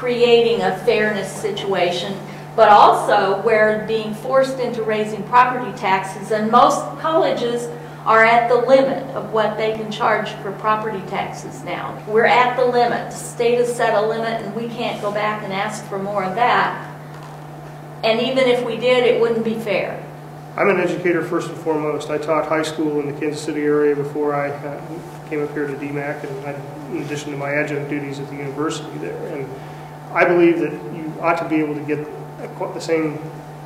creating a fairness situation, but also we're being forced into raising property taxes, and most colleges are at the limit of what they can charge for property taxes now. We're at the limit. The state has set a limit and we can't go back and ask for more of that. And even if we did, it wouldn't be fair. I'm an educator first and foremost. I taught high school in the Kansas City area before I came up here to DMACC, and in addition to my adjunct duties at the university there. And I believe that you ought to be able to get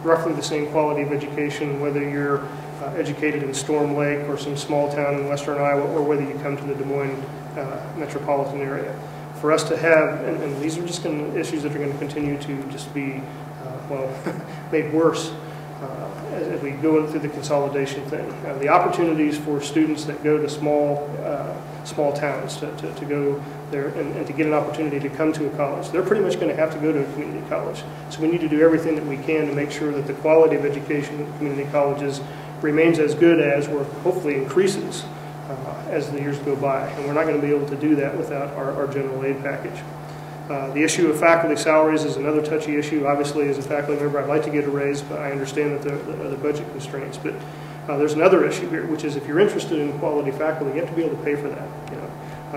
roughly the same quality of education, whether you're educated in Storm Lake or some small town in western Iowa, or whether you come to the Des Moines metropolitan area. For us to have, and these are just issues that are going to continue to just be, well, made worse as we go through the consolidation thing. The opportunities for students that go to small towns to go there and to get an opportunity to come to a college, they're pretty much going to have to go to a community college. So we need to do everything that we can to make sure that the quality of education at community colleges remains as good as, or hopefully increases as the years go by. And we're not going to be able to do that without our general aid package. The issue of faculty salaries is another touchy issue. Obviously, as a faculty member, I'd like to get a raise, but I understand that there are the budget constraints. But there's another issue here, which is if you're interested in quality faculty, you have to be able to pay for that.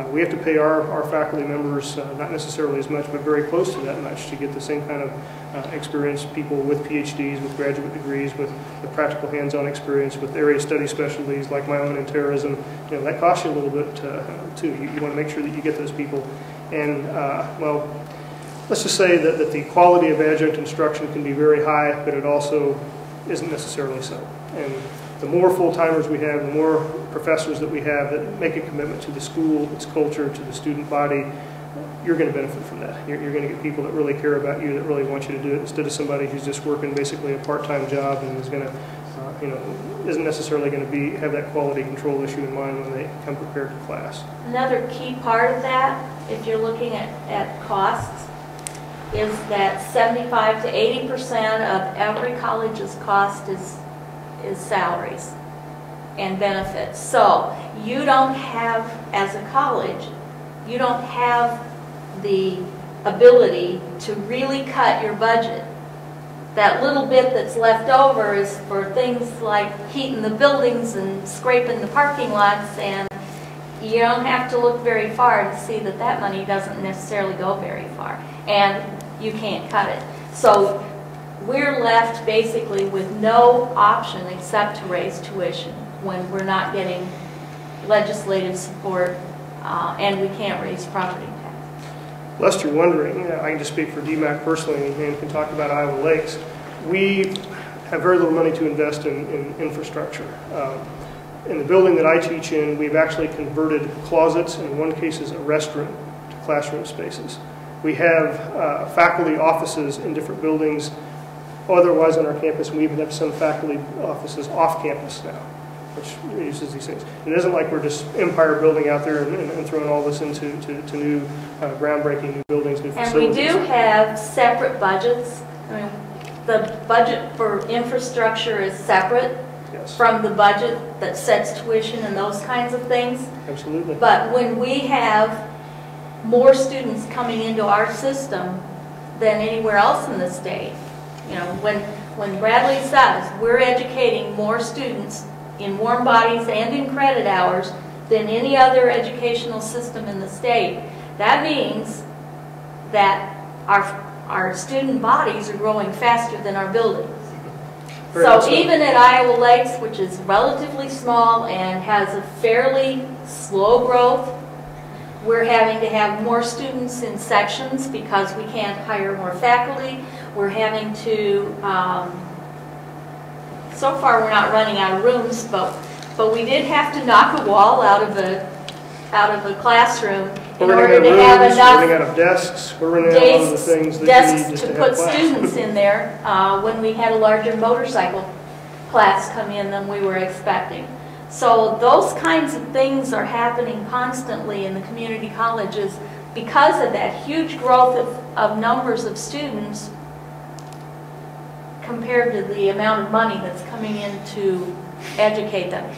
We have to pay our faculty members, not necessarily as much, but very close to that much to get the same kind of experienced people with PhDs, with graduate degrees, with practical hands-on experience, with area study specialties like my own in terrorism. That costs you a little bit too. You want to make sure that you get those people. And, well, let's just say that the quality of adjunct instruction can be very high, but it also isn't necessarily so. And the more full-timers we have, the more professors that we have that make a commitment to the school, its culture, to the student body, you're going to benefit from that. You're going to get people that really care about you, that really want you to do it, instead of somebody who's just working basically a part-time job and is going to, isn't necessarily going to have that quality control issue in mind when they come prepared to class. Another key part of that, if you're looking at costs, is that 75 to 80% of every college's cost is salaries and benefits. So you don't have, as a college, you don't have the ability to really cut your budget. That little bit that's left over is for things like heating the buildings and scraping the parking lots, and you don't have to look very far to see that that money doesn't necessarily go very far, and you can't cut it. So we're left basically with no option except to raise tuition when we're not getting legislative support and we can't raise property tax. Lest you're wondering, I can just speak for DMACC personally and can talk about Iowa Lakes. We have very little money to invest in infrastructure. In the building that I teach in, we've actually converted closets, and in one case a restroom, to classroom spaces. We have faculty offices in different buildings. Otherwise on our campus, we even have some faculty offices off campus now, which uses these things. It isn't like we're just empire building out there and throwing all this into new groundbreaking new buildings, new facilities. And we do have separate budgets. I mean, the budget for infrastructure is separate from the budget that sets tuition and those kinds of things. Absolutely. But when we have more students coming into our system than anywhere else in the state, when Bradley says we're educating more students in warm bodies and in credit hours than any other educational system in the state, that means that our student bodies are growing faster than our buildings. So even at Iowa Lakes, which is relatively small and has a fairly slow growth, we're having to have more students in sections because we can't hire more faculty. We're having to, so far we're not running out of rooms, but we did have to knock a wall out of a classroom in order to have enough running out of desks. We're running out of all of the things that you need to put class. Students in there when we had a larger motorcycle class come in than we were expecting. So those kinds of things are happening constantly in the community colleges because of that huge growth of numbers of students compared to the amount of money that's coming in to educate them.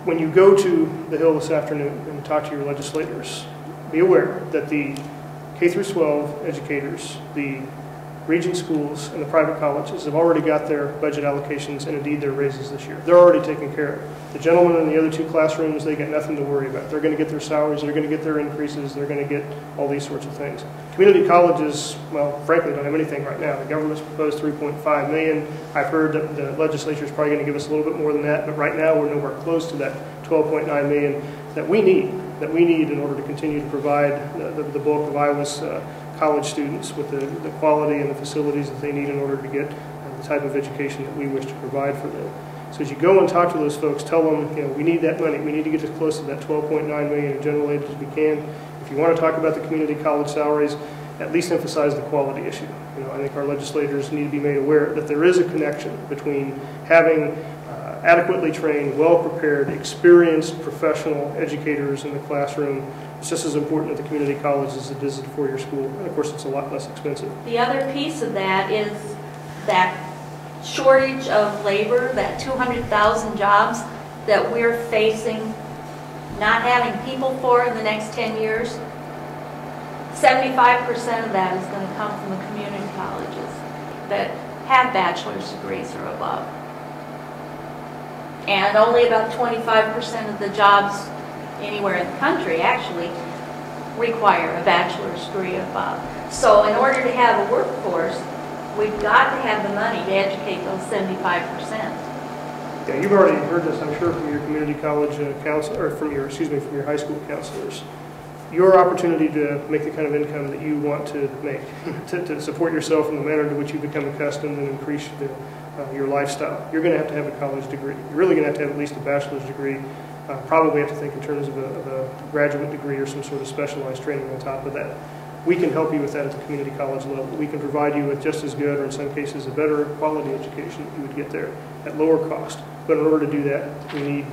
When you go to the Hill this afternoon and talk to your legislators, be aware that the K through 12 educators, the regent schools, and the private colleges have already got their budget allocations and indeed their raises this year. They're already taken care of. The gentlemen in the other two classrooms, they got nothing to worry about. They're going to get their salaries, they're going to get their increases, they're going to get all these sorts of things. Community colleges, well, frankly, don't have anything right now. The government's proposed $3.5 million. I've heard that the legislature is probably going to give us a little bit more than that, but right now we're nowhere close to that $12.9 million that we need in order to continue to provide the bulk of Iowa's college students with the quality and the facilities that they need in order to get the type of education that we wish to provide for them. So as you go and talk to those folks, tell them, you know, we need that money. We need to get as close to that $12.9 million in general aid as we can. If you want to talk about the community college salaries, at least emphasize the quality issue. You know, I think our legislators need to be made aware that there is a connection between having adequately trained, well-prepared, experienced professional educators in the classroom. It's just as important at the community college as it is at a four-year school. And of course, it's a lot less expensive. The other piece of that is that shortage of labor, that 200,000 jobs that we're facing, not having people for in the next 10 years. 75% of that is going to come from the community colleges that have bachelor's degrees or above. And only about 25% of the jobs anywhere in the country actually require a bachelor's degree or above. So in order to have a workforce, we've got to have the money to educate those 75%. Yeah, you've already heard this, I'm sure, from your community college counselor, or from your high school counselors. Your opportunity to make the kind of income that you want to make, to support yourself in the manner to which you become accustomed and increase your lifestyle. You're going to have a college degree. You're really going to have at least a bachelor's degree. Probably have to think in terms of a graduate degree or some sort of specialized training on top of that. We can help you with that at the community college level. We can provide you with just as good, or in some cases, a better quality education that you would get there at lower cost. But in order to do that, we need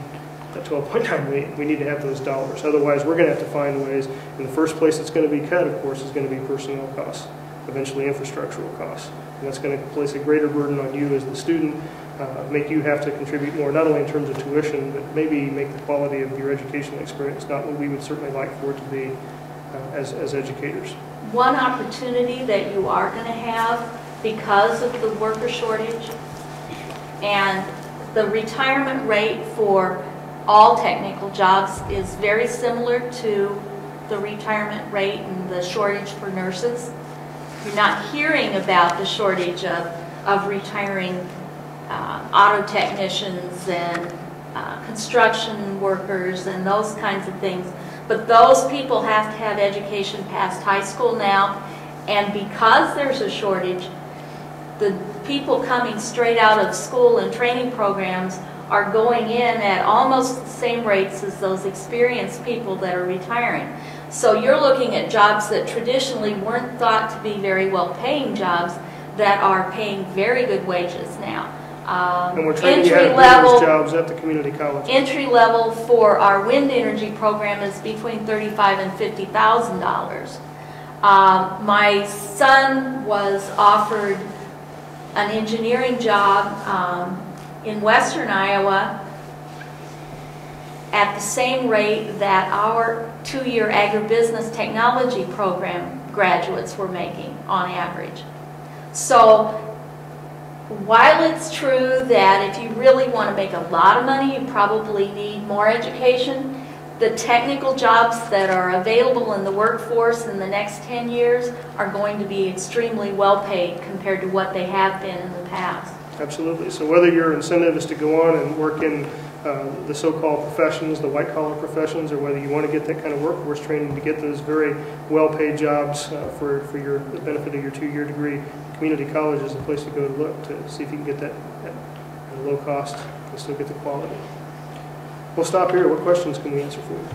that $12.9 million. We need to have those dollars. Otherwise, we're going to have to find ways. And the first place that's going to be cut, of course, is going to be personnel costs, eventually infrastructural costs. And that's going to place a greater burden on you as the student, make you have to contribute more, not only in terms of tuition, but maybe make the quality of your educational experience not what we would certainly like for it to be as educators. One opportunity that you are going to have because of the worker shortage and the retirement rate for all technical jobs is very similar to the retirement rate and the shortage for nurses. You're not hearing about the shortage of retiring auto technicians and construction workers and those kinds of things. But those people have to have education past high school now, and because there's a shortage, the people coming straight out of school and training programs are going in at almost the same rates as those experienced people that are retiring. So you're looking at jobs that traditionally weren't thought to be very well paying jobs that are paying very good wages now. And we're trying to have those jobs at the community college. Entry level for our wind energy program is between $35,000 and $50,000. My son was offered an engineering job in western Iowa at the same rate that our two-year agribusiness technology program graduates were making on average. So while it's true that if you really want to make a lot of money, you probably need more education, the technical jobs that are available in the workforce in the next 10 years are going to be extremely well paid compared to what they have been in the past. Absolutely. So whether your incentive is to go on and work in the so-called professions, the white-collar professions, or whether you want to get that kind of workforce training to get those very well-paid jobs for the benefit of your two-year degree, community college is the place to go to look to see if you can get that at a low cost and still get the quality. We'll stop here. What questions can we answer for you?